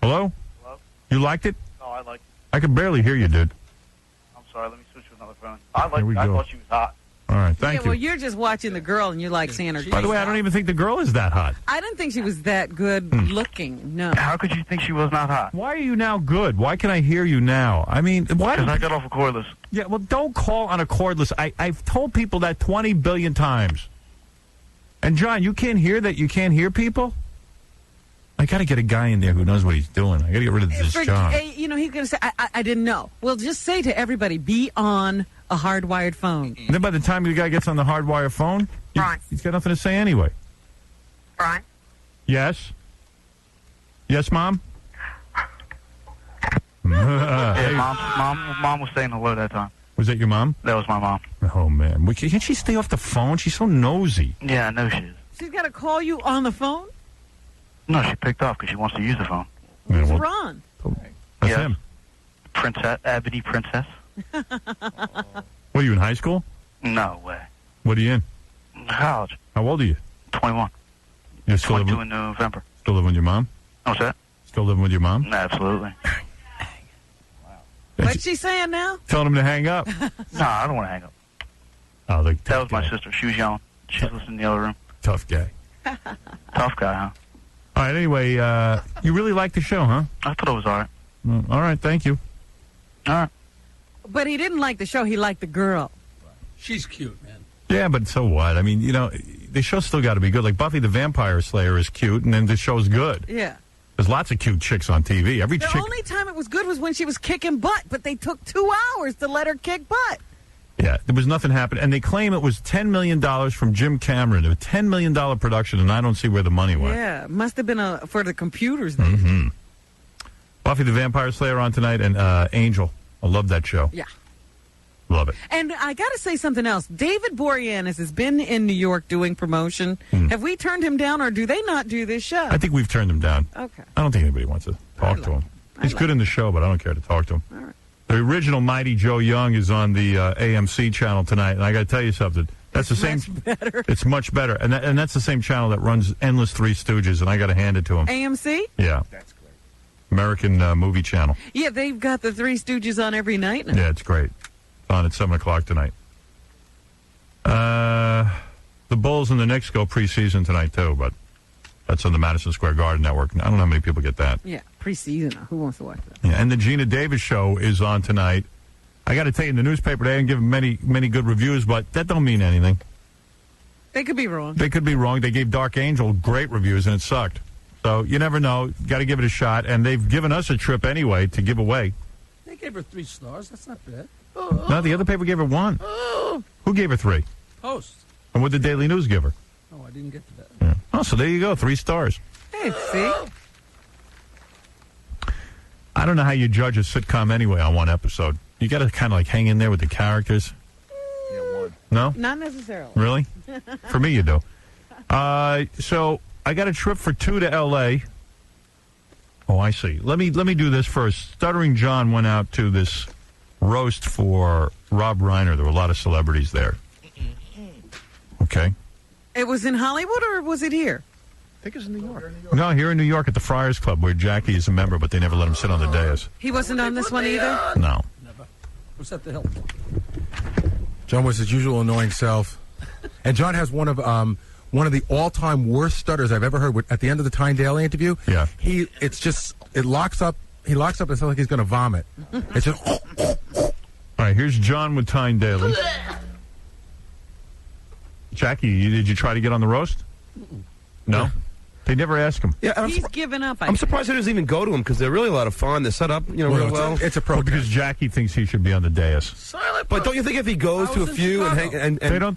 Hello? Hello? You liked it? No, I liked it. I could barely hear you, dude. I'm sorry. Let me switch to another phone. I liked Here we it. I go. thought she was hot. All right, thank Well, you. you're just watching the girl, and you like seeing her. By the way, I don't even think the girl is that hot. I didn't think she was that good looking. No. How could you think she was not hot? Why are you now good? Why can I hear you now? I mean, why? Because I got off a cordless. Yeah, well, don't call on a cordless. I've told people that 20 billion times. And, John, you can't hear that? You can't hear people? I got to get a guy in there who knows what he's doing. I got to get rid of this John. You know, he's going to say, I didn't know. Well, just say to everybody, be on a hardwired phone. And then by the time the guy gets on the hardwire phone, he's got nothing to say anyway. Brian? Yes? Yes, Mom? Yeah, Mom was saying hello that time. Was that your mom? That was my mom. Oh, man. Can't she stay off the phone? She's so nosy. Yeah, I know she is. She's got to call you on the phone? No, she picked up because she wants to use the phone. Yeah, Who's well, Ron? that's Yes. him. Princess, Ebony Princess. What, are you in high school? No way. What are you in? College. How old are you? 21. You're still 22 living, in November. still living with your mom? What's that? Still living with your mom? Absolutely. What's she saying now? Telling him to hang up. No, I don't want to hang up. Oh, the That was my guy. sister. She was yelling. She's listening in the other room. Tough guy. Tough guy, huh? All right, anyway, you really like the show, huh? I thought it was all right. All right, thank you. All right. But he didn't like the show. He liked the girl. She's cute, man. Yeah, but so what? I mean, you know, the show's still got to be good. Like Buffy the Vampire Slayer is cute, and then the show's good. Yeah. There's lots of cute chicks on TV. Every The chick. only time it was good was when she was kicking butt, but they took 2 hours to let her kick butt. Yeah, there was nothing happening. And they claim it was $10 million from Jim Cameron. A $10 million production, and I don't see where the money went. Yeah, must have been for the computers then. Buffy the Vampire Slayer on tonight, and Angel. I love that show. Yeah. Love it. And I got to say something else. David Boreanaz has been in New York doing promotion. Have we turned him down, or do they not do this show? I think we've turned him down. Okay. I don't think anybody wants to talk to him. He's good in the show, but I don't care to talk to him. All right. The original Mighty Joe Young is on the AMC channel tonight, and I got to tell you something. That's the same. Much better. It's much better, and that's the same channel that runs endless Three Stooges, and I got to hand it to him. AMC? Yeah, That's great. American movie channel. Yeah, they've got the Three Stooges on every night now. Yeah, it's great. It's on at 7:00 tonight. The Bulls and the Knicks go preseason tonight too, but that's on the Madison Square Garden Network. I don't know how many people get that. Yeah, preseason. Who wants to watch that? Yeah, and the Gina Davis show is on tonight. I got to tell you, in the newspaper, they didn't give many good reviews, but that don't mean anything. They could be wrong. They could be wrong. They gave Dark Angel great reviews, and it sucked. So you never know. Got to give it a shot. And they've given us a trip anyway to give away. They gave her 3 stars. That's not bad. No, the other paper gave her 1. Who gave her 3? Post. And what did Daily News give her? Oh, I didn't get to that. Yeah. Oh, so there you go. 3 stars. Hey, see? I don't know how you judge a sitcom anyway on one episode. You got to kind of like hang in there with the characters. No? Not necessarily. Really? For me, you do. So I got a trip for 2 to L.A. Oh, I see. Let me do this first. Stuttering John went out to this roast for Rob Reiner. There were a lot of celebrities there. Okay. It was in Hollywood, or was it here? I think it's in New York. No, here in New York at the Friars Club, where Jackie is a member, but they never let him sit on the dais. He wasn't on this one either? No. Never. What's at the Hilton? John was his usual annoying self, and John has one of the all-time worst stutters I've ever heard. At the end of the Tyne Daly interview, Yeah. it locks up. He locks up and sounds like he's going to vomit. It's just. All right, here's John with Tyne Daly. Jackie, did you try to get on the roast? No? They never ask him. Yeah, I'm, He's given up, I'm surprised he doesn't even go to them because they're really a lot of fun. They're set up, real well. It's a Well, protest. because Jackie thinks he should be on the dais. Silent. But don't you think if he goes to a few and hang and They don't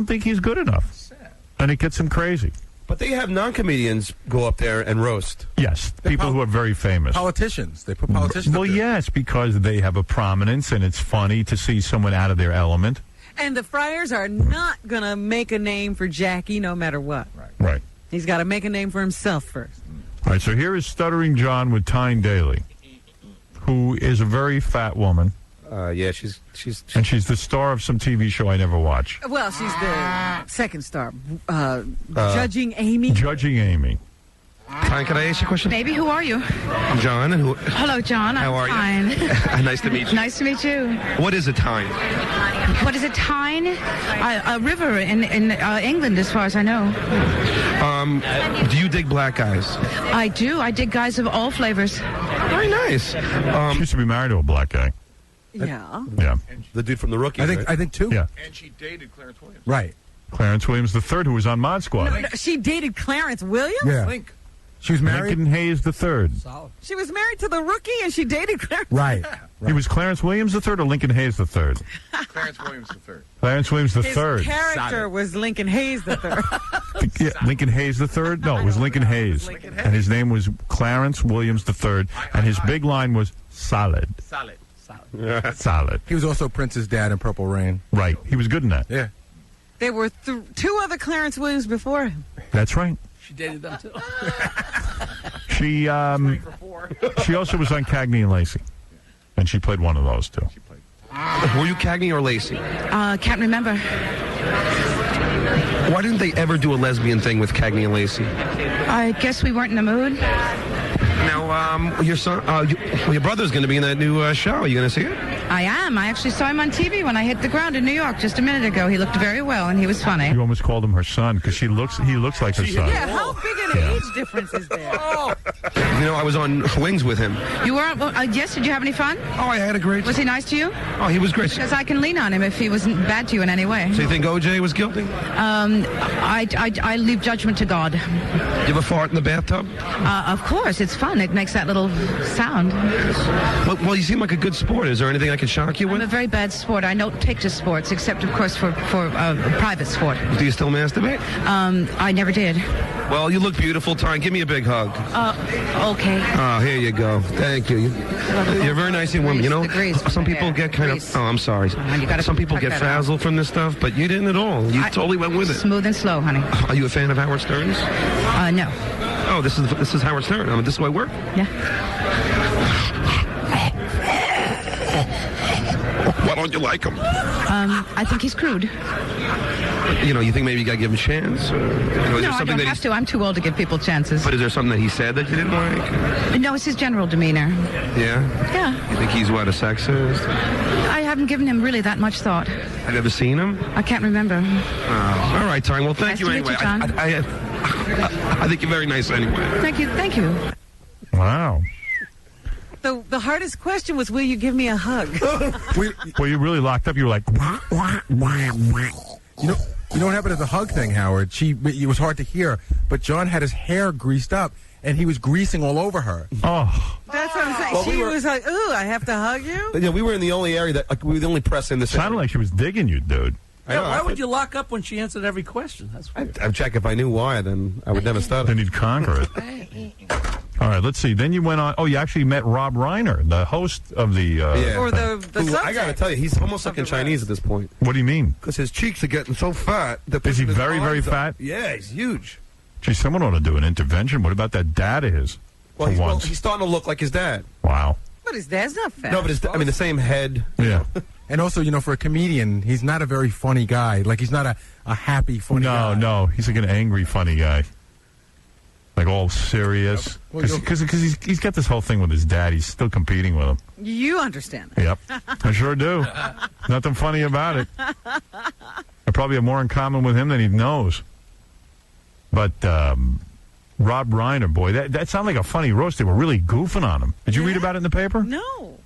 think he's good enough. And it gets him crazy. but they have non-comedians go up there and roast. Yes, people who are very famous. Politicians. They put politicians. Well, up there. yes, because they have a prominence, and it's funny to see someone out of their element. And the Friars are not going to make a name for Jackie no matter what. Right. He's got to make a name for himself first. All right, so here is Stuttering John with Tyne Daly, who is a very fat woman, Yeah, she's and she's the star of some TV show I never watch. Well, she's the second star. Judging Amy. Judging Amy. Fine, can I ask you a question? Baby, who are you? I'm John. And Hello, John. How are I'm you? fine. Nice to meet you. Nice to meet you. What is a Tyne? What is a Tyne? A river in England, as far as I know. Do you dig black guys? I do. I dig guys of all flavors. Very nice. She used to be married to a black guy. Yeah. Yeah. The dude from The Rookie. I think two. Yeah. And she dated Clarence Williams. Right. Clarence Williams III, who was on Mod Squad. No, she dated Clarence Williams? Yeah. Link. She was married. Lincoln Hayes III. Solid. She was married to the Rookie and she dated Clarence. Right. He was Clarence Williams III or Lincoln Hayes III? Clarence Williams III. Clarence Williams His III. character was Lincoln Hayes III. Yeah, Lincoln Hayes III? No, it was Lincoln Hayes. And his name was Clarence Williams III. And his big line was solid. Solid. Solid. He was also Prince's dad in Purple Rain. Right. He was good in that. Yeah. There were two other Clarence Williams before him. That's right. She dated them too. She also was on Cagney and Lacey. And she played one of those, too. Were you Cagney or Lacey? Can't remember. Why didn't they ever do a lesbian thing with Cagney and Lacey? I guess we weren't in the mood. Now, your son, your brother's going to be in that new show. Are you going to see it? I am. I actually saw him on TV when I hit the ground in New York just a minute ago. He looked very well, and he was funny. You almost called him her son because he looks like her son. Yeah, how big an age difference is there? You know, I was on Wings with him. You were? Yes. Did you have any fun? Oh, I had a great... Was he nice to you? Oh, he was great. Because I can lean on him if he wasn't bad to you in any way. So you think O.J. was guilty? I leave judgment to God. You ever fart in the bathtub? Of course, it's fun. It makes that little sound. Well, you seem like a good sport. Is there anything I can shock you I'm a with? very bad sport. I don't take to sports, except, of course, for private sport. Do you still masturbate? I never did. Well, you look beautiful, Tyne. Give me a big hug. Okay. Oh, here you go. Thank you. You're a very nice young woman. You know, The grease some from people there. get kind Grease. of... Oh, I'm sorry. on, you gotta Some people cut get that frazzled from this stuff, but you didn't at all. You totally went with it. Smooth and slow, honey. Are you a fan of Howard Stern's? No. Oh, this is Howard Stern. I mean, this is my work. Yeah. Why don't you like him? I think he's crude. You know, you think maybe you got to give him a chance? Or, you know, is there No, I something don't that have to. I'm too old to give people chances. But is there something that he said that you didn't like? No, it's his general demeanor. Yeah? Yeah. You think he's, what, a sexist? I haven't given him really that much thought. Have you ever seen him? I can't remember. Oh, all right, Tyne. Well, thank Nice you to meet anyway. you, John. I think you're very nice anyway. Thank you. Thank you. Wow. The hardest question was, will you give me a hug? Well, you really locked up. You were like, wah, wah, wah, wah. You know what happened at the hug thing, Howard? It was hard to hear, but John had his hair greased up, and he was greasing all over her. Oh, That's what I'm saying. Well, She we were- was like, ooh, I have to hug you? Yeah, we were in the only area that we were the only press in this sounded like she was digging you, dude. Yeah, why would you lock up when she answered every question? That's weird. I'd check if I knew why, then I would never stutter. Then you'd conquer it. All right, let's see. Then you went on. Oh, you actually met Rob Reiner, the host of the. Yeah. Or the Who, I subject. got to tell you, he's almost looking Chinese at this point. What do you mean? Because his cheeks are getting so fat. Is he very, very fat? Yeah, he's huge. Gee, someone ought to do an intervention. What about that dad of his? Well, for once. he's starting to look like his dad. Wow. But his dad's not fat. No, but the same head. Yeah. And also, for a comedian, he's not a very funny guy. Like, he's not a happy, funny guy. No. He's like an angry, funny guy. Like all serious. Well, Because he's got this whole thing with his dad. He's still competing with him. You understand that. Yep. I sure do. Nothing funny about it. I probably have more in common with him than he knows. But Rob Reiner, boy, that sounded like a funny roast. They were really goofing on him. Did you read about it in the paper? No.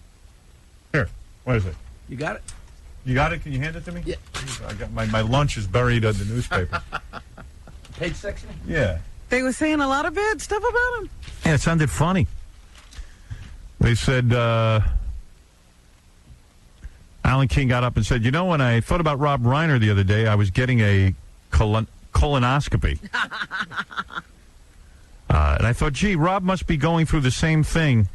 Here. What is it? You got it? You got it? Can you hand it to me? Yeah. I got my lunch is buried in the newspaper. Page section? Yeah. They were saying a lot of bad stuff about him. Yeah, it sounded funny. They said, Alan King got up and said, when I thought about Rob Reiner the other day, I was getting a colonoscopy. And I thought, gee, Rob must be going through the same thing,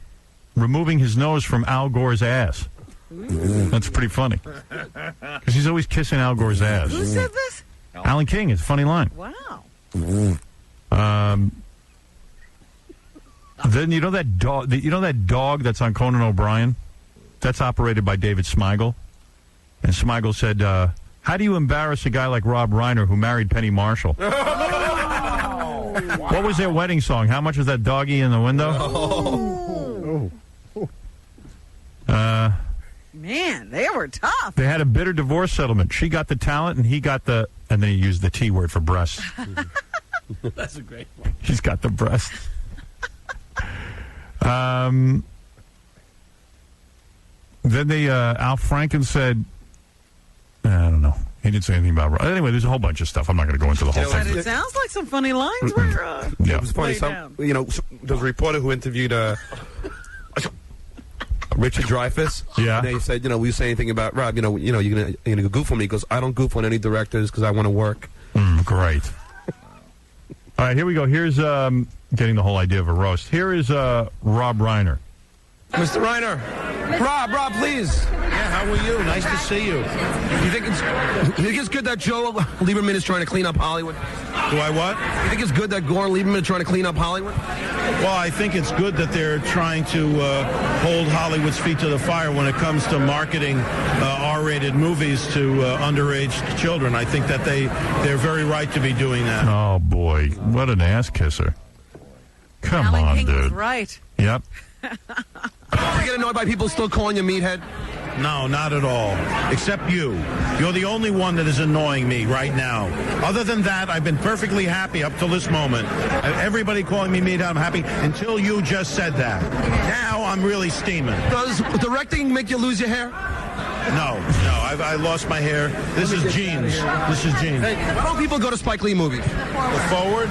removing his nose from Al Gore's ass. That's pretty funny. Because he's always kissing Al Gore's ass. Who said this? Alan King, it's a funny line. Wow. Then that dog that's on Conan O'Brien? That's operated by David Smigel. And Smigel said, how do you embarrass a guy like Rob Reiner who married Penny Marshall? What was their wedding song? How much was that doggy in the window? Man, they were tough. They had a bitter divorce settlement. She got the talent, and he got the, and then he used the T word for breasts. That's a great one. He's got the breast. Then Al Franken said, I don't know. He didn't say anything about. Anyway, there's a whole bunch of stuff. I'm not going to go into the whole But thing. it sounds like some funny lines were. Yeah. It was funny. Way down. There was a reporter who interviewed Richard Dreyfuss. Yeah. And they said, will you say anything about Rob? You're gonna goof on me. He goes, I don't goof on any directors because I want to work. Great. All right, here we go. Here's getting the whole idea of a roast. Here is Rob Reiner. Mr. Reiner, Rob, please. Yeah, how are you? Nice to see you. You think it's good that Joe Lieberman is trying to clean up Hollywood? Do I what? You think it's good that Gore and Lieberman are trying to clean up Hollywood? Well, I think it's good that they're trying to hold Hollywood's feet to the fire when it comes to marketing R-rated movies to underage children. I think that they're very right to be doing that. Oh, boy. What an ass kisser. Come Alan on, King was dude. right. Yep. You get annoyed by people still calling you meathead? No, not at all. Except you. You're the only one that is annoying me right now. Other than that, I've been perfectly happy up till this moment. Everybody calling me meathead, I'm happy until you just said that. Now I'm really steaming. Does directing make you lose your hair? No, I lost my hair. This is jeans. Why don't people go to Spike Lee movies? The Forward,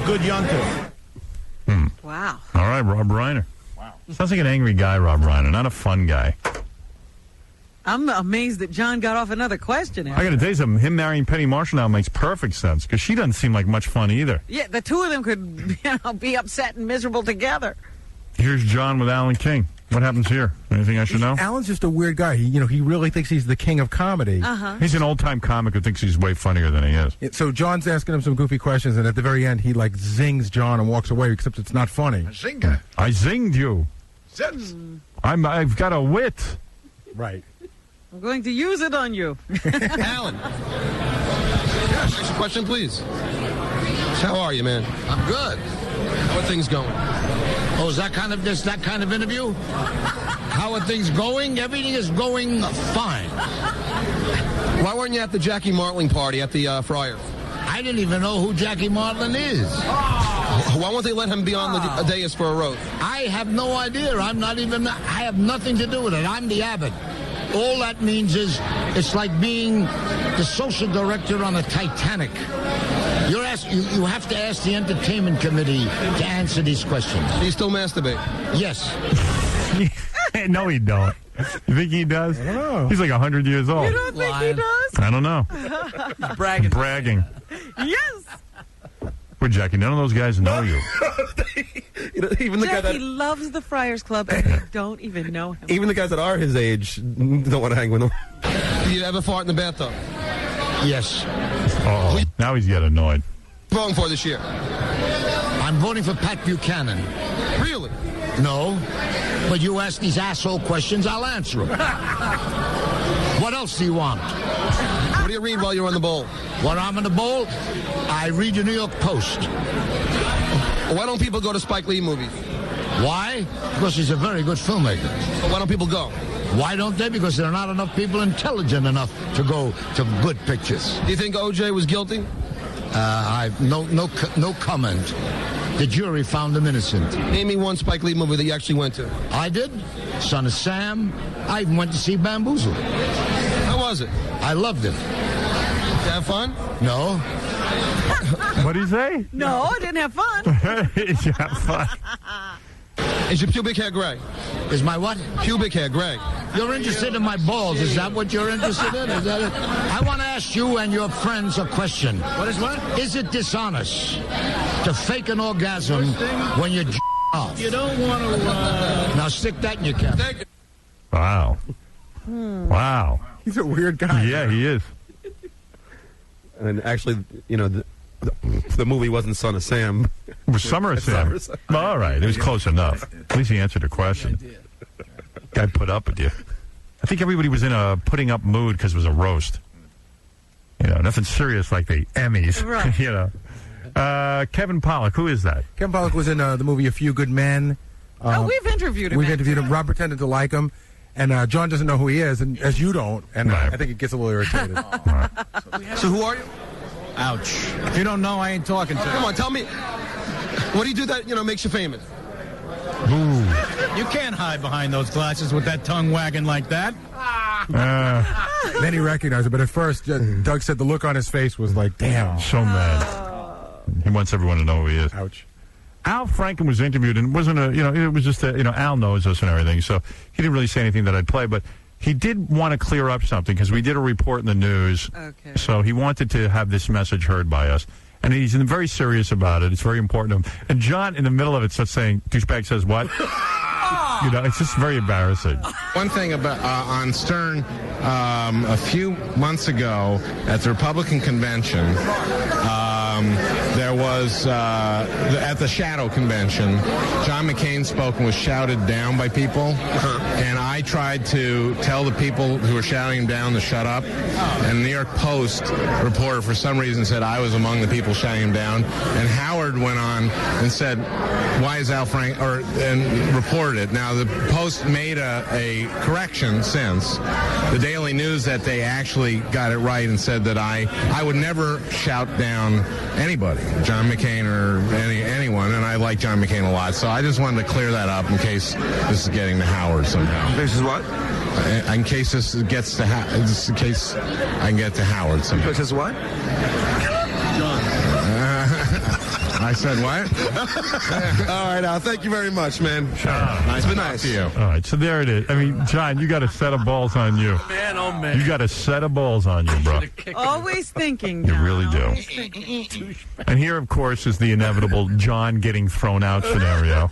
good yunter. Wow. All right, Rob Reiner. Wow. Sounds like an angry guy, Rob Reiner, not a fun guy. I'm amazed that John got off another question. I got to tell you something. Him marrying Penny Marshall now makes perfect sense because she doesn't seem like much fun either. Yeah, the two of them could be upset and miserable together. Here's John with Alan King. What happens here? Anything I should know? Alan's just a weird guy. He really thinks he's the king of comedy. He's an old-time comic who thinks he's way funnier than he is. So John's asking him some goofy questions, and at the very end, he zings John and walks away, except it's not funny. Zinga. I zinged you. Zins. I've got a wit. Right. I'm going to use it on you. Alan. Next question, please. How are you, man? I'm good. How are things going? Oh, is that kind of interview? How are things going? Everything is going fine. Why weren't you at the Jackie Martling party at the Friar? I didn't even know who Jackie Martling is. Why won't they let him be on the dais for a roast? I have no idea. I have nothing to do with it. I'm the abbot. All that means is it's like being the social director on a Titanic. You have to ask the entertainment committee to answer these questions. Do you still masturbate? Yes. No, he don't. You think he does? I don't know. He's like 100 years old. You don't think he does? I don't know. Bragging. Bragging. Yes. Well, Jackie, none of those guys know you. Even the guy Jackie that loves the Friars Club, and they don't even know him. even the guys that are his age don't want to hang with him. Do you ever fart in the bathtub? Yes. Oh, now he's getting annoyed. Voting for this year? I'm voting for Pat Buchanan. Really? No. But you ask these asshole questions, I'll answer them. What else do you want? What do you read while you're on the bowl? When I'm in the bowl, I read the New York Post. Why don't people go to Spike Lee movies? Why? Because he's a very good filmmaker. Why don't people go? Why don't they? Because there are not enough people intelligent enough to go to good pictures. Do you think O.J. was guilty? I've no comment. The jury found him innocent. Name me one Spike Lee movie that you actually went to. I did. Son of Sam. I even went to see Bamboozle. How was it? I loved it. Did you have fun? No. What'd he say? No, I didn't have fun. Yeah, fine. Is your pubic hair gray? Is my what? Pubic hair gray. You're interested in my balls. Is that what you're interested in? Is that it? I want to ask you and your friends a question. What is what? Is it dishonest to fake an orgasm when you're off? You don't want to... Now stick that in your cap. Thank you. Wow. Wow. He's a weird guy. Yeah, he is. And actually, the movie wasn't Son of Sam. It was Summer of Sam. Well, all right, it was close enough. At least he answered the question. Guy put up with you. I think everybody was in a putting up mood because it was a roast. Nothing serious like the Emmys. Right. Kevin Pollak, who is that? Kevin Pollak was in the movie A Few Good Men. We've interviewed him. We've interviewed him. Rob pretended to like him. And John doesn't know who he is, and as you don't, and Right. I think it gets a little irritated. So who are you? Ouch. If you don't know, I ain't talking to Come on, tell me. What do you do that makes you famous? You can't hide behind those glasses with that tongue wagging like that. Then he recognized it, but at first, Doug said the look on his face was like, damn. So mad. He wants everyone to know who he is. Ouch. Al Franken was interviewed, and it wasn't it was just Al knows us and everything, so he didn't really say anything that I'd play, but he did want to clear up something because we did a report in the news. Okay. So he wanted to have this message heard by us. And he's very serious about it. It's very important to him. And John, in the middle of it, starts saying, douchebag says what? It's just very embarrassing. One thing about on Stern, a few months ago at the Republican convention, there was, at the Shadow Convention, John McCain spoke and was shouted down by people. And I tried to tell the people who were shouting him down to shut up. And the New York Post reporter, for some reason, said I was among the people shouting him down. And Howard went on and said, why is Al Frank, and reported it. Now, the Post made a correction since. The Daily News that they actually got it right and said that I would never shout down anybody, John McCain or anyone, and I like John McCain a lot. So I just wanted to clear that up in case this is getting to Howard somehow. This is what? In case this gets to in case I can get to Howard somehow. This is what? I said what? All right, Al. Thank you very much, man. Nice It's been to talk nice. to you. All right, so there it is. I mean, John, you got a set of balls on you. Man, oh man. You got a set of balls on you, bro. Always thinking. You John, really do. always thinking. And here, of course, is the inevitable John getting thrown out scenario.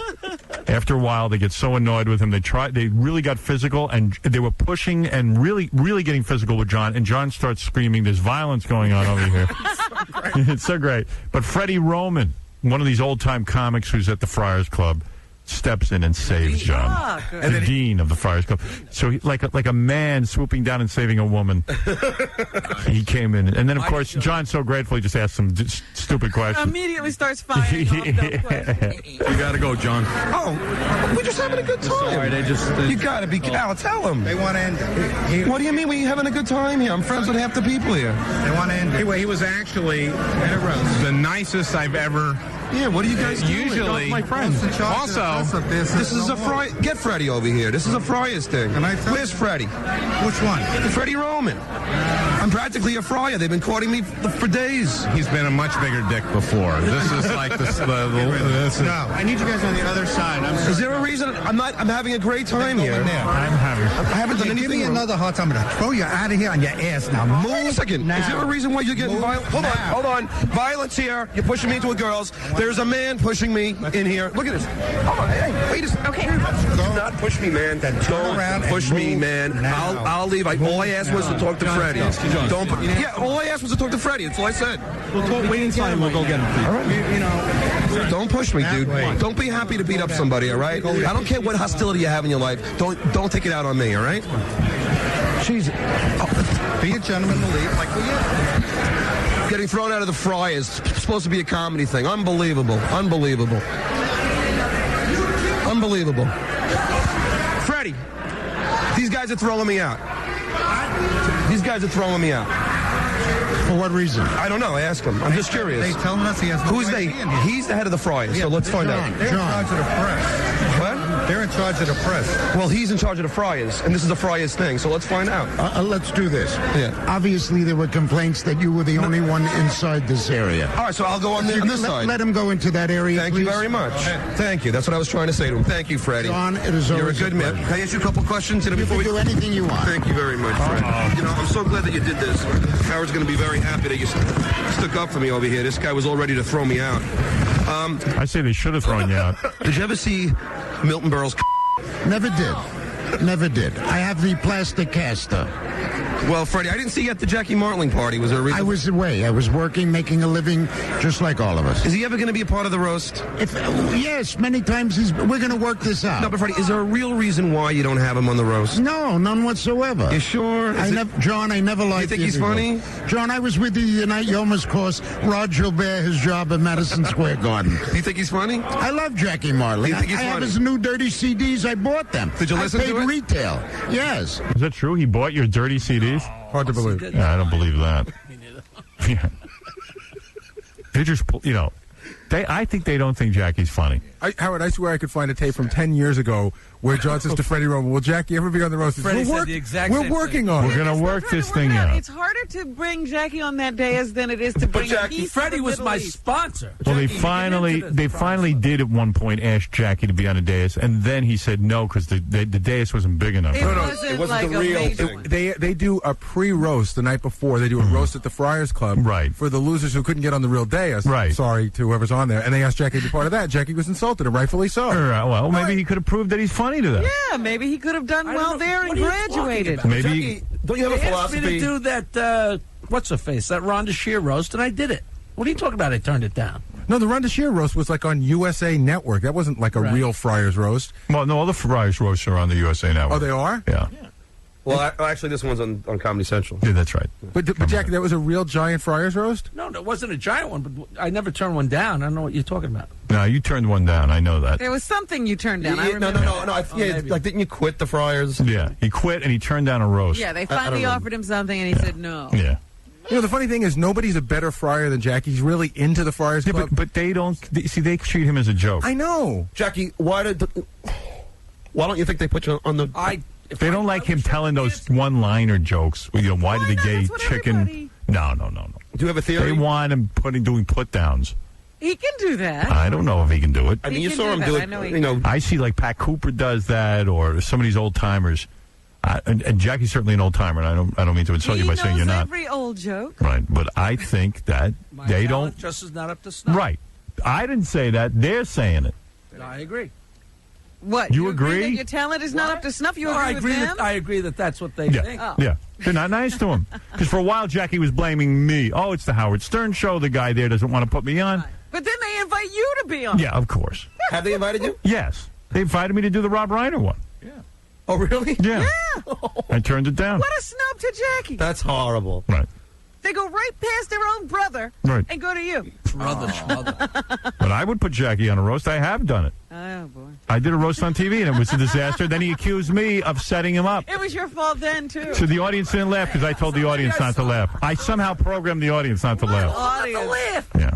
After a while, they get so annoyed with him. They really got physical, and they were pushing and really, really getting physical with John. And John starts screaming, "There's violence going on over here." It's so great. But Freddie Roman, one of these old-time comics who's at the Friars Club, steps in and saves John. The dean of the Friars Club. So like a man swooping down and saving a woman. He came in. And then, of course, John's so grateful he just asked some stupid questions. Immediately starts firing off dumb questions. You got to go, John. Oh, we're just having a good time. Sorry, they just... You got to be... Al, tell them. They want to end it. What do you mean we're having a good time here? I'm friends with half the people here. They want to end it. Anyway, he was actually the nicest I've ever... Yeah, what are you guys doing? Usually... My friend. Also... This is a Fry. Get Freddie over here. This is a Friars thing. Where's Freddie? Which one? Freddie Roman. I'm practically a Friar. They've been courting me for days. He's been a much bigger dick before. This is like this is, No, I need you guys on the other side. Is there a reason? I'm having a great time here. I'm having... I haven't done Give anything. me another hard time. I'm going to throw you out of here on your ass now. Move. Wait a second. Now. Is there a reason why you're getting violent? Hold on. Violence here. You're pushing me into a girl's. There's a man pushing me in here. Look at this. Hold on. Hey, wait a second. Okay. Do not push me, man. around Don't and push me, move man. now. I'll leave. All I asked was to talk to Freddie. Don't. All I asked was to talk to Freddie. That's all I said. We'll talk, wait inside and we'll go get him. All right. Don't push me, dude. Don't be happy to beat up somebody, all right? I don't care what hostility you have in your life. Don't take it out on me, all right? Jesus. Be a gentleman to leave like we are. Getting thrown out of the Fry is supposed to be a comedy thing. Unbelievable. Unbelievable. Unbelievable. Freddie, these guys are throwing me out. These guys are throwing me out. For what reason? I don't know. Ask him. I'm just curious. They telling us he has no Who's right they? to be in here. He's the head of the Friars, so let's find out. They're in charge of the press. What? They're in charge of the press. Well, he's in charge of the Friars, and this is a Friars thing, so let's find out. Let's do this. Yeah. Obviously, there were complaints that you were the only one inside this area. All right, so I'll go on this side. Let him go into that area, Thank please. you very much. Thank you. That's what I was trying to say to him. Thank you, Freddie. John, it is You're a always good a man. pleasure. Can I ask you a couple questions? You can do anything you want. Thank you very much, Freddie. I'm so glad that you did this. Howard's going to be very happy that you stuck up for me over here. This guy was all ready to throw me out. I say they should have thrown you out. Did you ever see Milton Berle's? Never did. Never did. I have the plastic caster. Well, Freddie, I didn't see you at the Jackie Martling party. Was there a reason? I was away. I was working, making a living, just like all of us. Is he ever going to be a part of the roast? Yes, many times we're going to work this out. No, but Freddie, is there a real reason why you don't have him on the roast? No, none whatsoever. You sure? John, I never liked you think he's funny? John, I was with you the night you almost cost Rod Gilbert his job at Madison Square Garden. Do you think he's funny? I love Jackie Martling. You think he's I have funny? his new dirty CDs. I bought them. Did you listen I paid to it? retail. Yes. Is that true? He bought your dirty CDs? Hard to believe. Yeah, I don't believe that. Yeah. They just, I think they don't think Jackie's funny. Howard, I swear I could find a tape from 10 years ago where John says to Freddie Roman, will Jackie ever be on the roast? Freddie said the exact we're same working thing. on it. We're going to work this thing out. It's harder to bring Jackie on that day than it is to bring Jackie. Freddie was my sponsor. Well, Jackie, they finally did at one point ask Jackie to be on a dais, and then he said no because the dais wasn't big enough. It wasn't like a major one. They do a pre-roast the night before. They do a roast at the Friars Club for the losers who couldn't get on the real dais. Right. Sorry to whoever's on there. And they asked Jackie to be part of that. Jackie was insulted, and rightfully so. Well, maybe he could have proved that he's funny to them. Yeah, maybe he could have done well there and graduated. Maybe. Don't you have a They philosophy? asked me to do that, what's her face, that Rhonda Shear roast, and I did it. What are you talking about? I turned it down. No, the Rhonda Shear roast was like on USA Network. That wasn't like a real Friars roast. Well, no, all the Friars roasts are on the USA Network. Oh, they are? Yeah. Well, actually, this one's on Comedy Central. Yeah, that's right. But Jackie, that was a real giant Friars roast? No, it wasn't a giant one, but I never turned one down. I don't know what you're talking about. No, you turned one down. I know that. There was something you turned down. I No. remember. Like, didn't you quit the Friars? Yeah, he quit and he turned down a roast. Yeah, they finally offered him something, and he said no. Yeah. You know, the funny thing is, nobody's a better Friar than Jackie. He's really into the Friars Club. But they don't. See, they treat him as a joke. I know. Jackie, why don't you think they put you on the... They don't like him telling those one-liner jokes. Why did the gay chicken... No. Do you have a theory? They want him doing put-downs. He can do that. I don't know if he can do it. I mean, He you can saw do him that. do I it. know he You know, I see like Pat Cooper does that, or some of these old-timers. And Jackie's certainly an old-timer, and I don't mean to insult you by saying you're not. Every old joke. Right, but I think that they don't... Just is not up to snuff. Right. I didn't say that. They're saying it. I agree. What? You agree? That your talent is not up to snuff? You No, agree with them? I agree that that's what they think. Oh. Yeah. They're not nice to him. Because for a while, Jackie was blaming me. Oh, it's the Howard Stern show. The guy there doesn't want to put me on. But then they invite you to be on. Yeah, of course. have they invited you? Yes. They invited me to do the Rob Reiner one. Oh, really? Yeah. I turned it down. What a snub to Jackie. That's horrible. Right. They go right past their own brother Right. and go to you. Brother, schmother. But I would put Jackie on a roast. I have done it. Oh, boy. I did a roast on TV, and it was a disaster. Then he accused me of setting him up. It was your fault then, too. So the audience didn't laugh because I told the audience not to laugh. I somehow programmed the audience not to laugh. Audience. Yeah.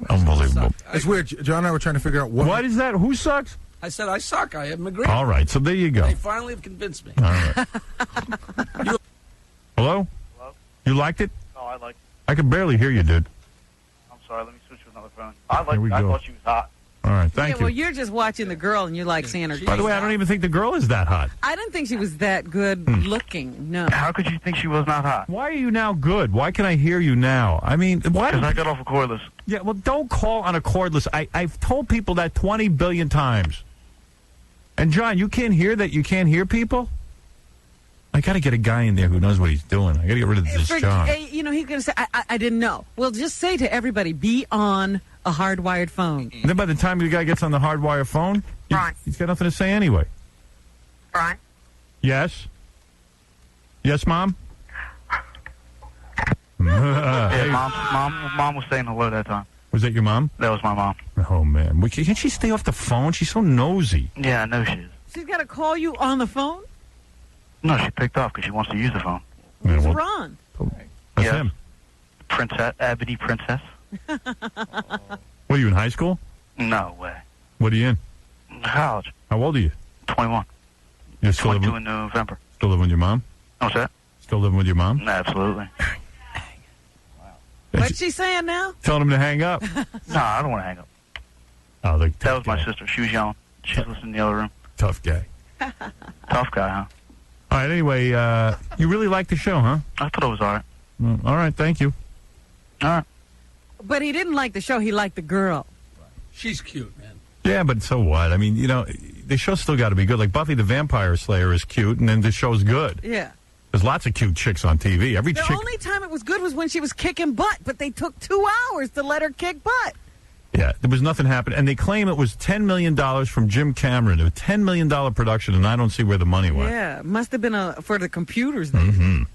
Unbelievable. It's weird. John and I were trying to figure out What is that? Who sucks? I said I suck. I am agreeing. All right, so there you go. They finally have convinced me. All right. Hello? Hello? You liked it? No, I like. I could barely hear you, dude. I'm sorry. Let me switch to another phone. Here we I go. thought she was hot. All right, thank Yeah, well, you. you're just watching the girl and you like seeing her. By the way, I don't even think the girl is that hot. I didn't think she was that good looking. No. How could you think she was not hot? Why are you now good? Why can I hear you now? I mean, why? Because I got off a cordless. Yeah, well, don't call on a cordless. I've told people that 20 billion times. And, John, you can't hear that? You can't hear people? I got to get a guy in there who knows what he's doing. I got to get rid of this John. You know, he's going to say, I didn't know. Well, just say to everybody, be on a hardwired phone. And then by the time the guy gets on the hardwire phone, he's got nothing to say anyway. Brian? Yes? Yes, Mom? Yeah, mom was saying hello that time. Was that your mom? That was my mom. Oh, man. Can't she stay off the phone? She's so nosy. Yeah, I know she is. She's got to call you on the phone? No, she picked up because she wants to use the phone. Who's Ron? That's him. Princess, Ebony Princess. What, are you in high school? No way. What are you in? College. How old are you? 21. You're still 22 living, in November. still living with your mom? What's that? Still living with your mom? Absolutely. What's she saying now? Telling him to hang up. No, I don't want to hang up. Oh, that was my sister. She was yelling. She's listening in the other room. Tough guy. Tough guy, huh? All right, anyway, you really like the show, huh? I thought it was all right. All right, thank you. All right. But he didn't like the show. He liked the girl. She's cute, man. Yeah, but so what? I mean, you know, the show's still got to be good. Like Buffy the Vampire Slayer is cute, and then the show's good. Yeah. There's lots of cute chicks on TV. Every The chick. only time it was good was when she was kicking butt, but they took 2 hours to let her kick butt. Yeah, there was nothing happening. And they claim it was $10 million from Jim Cameron. A $10 million production, and I don't see where the money went. Yeah, must have been for the computers then.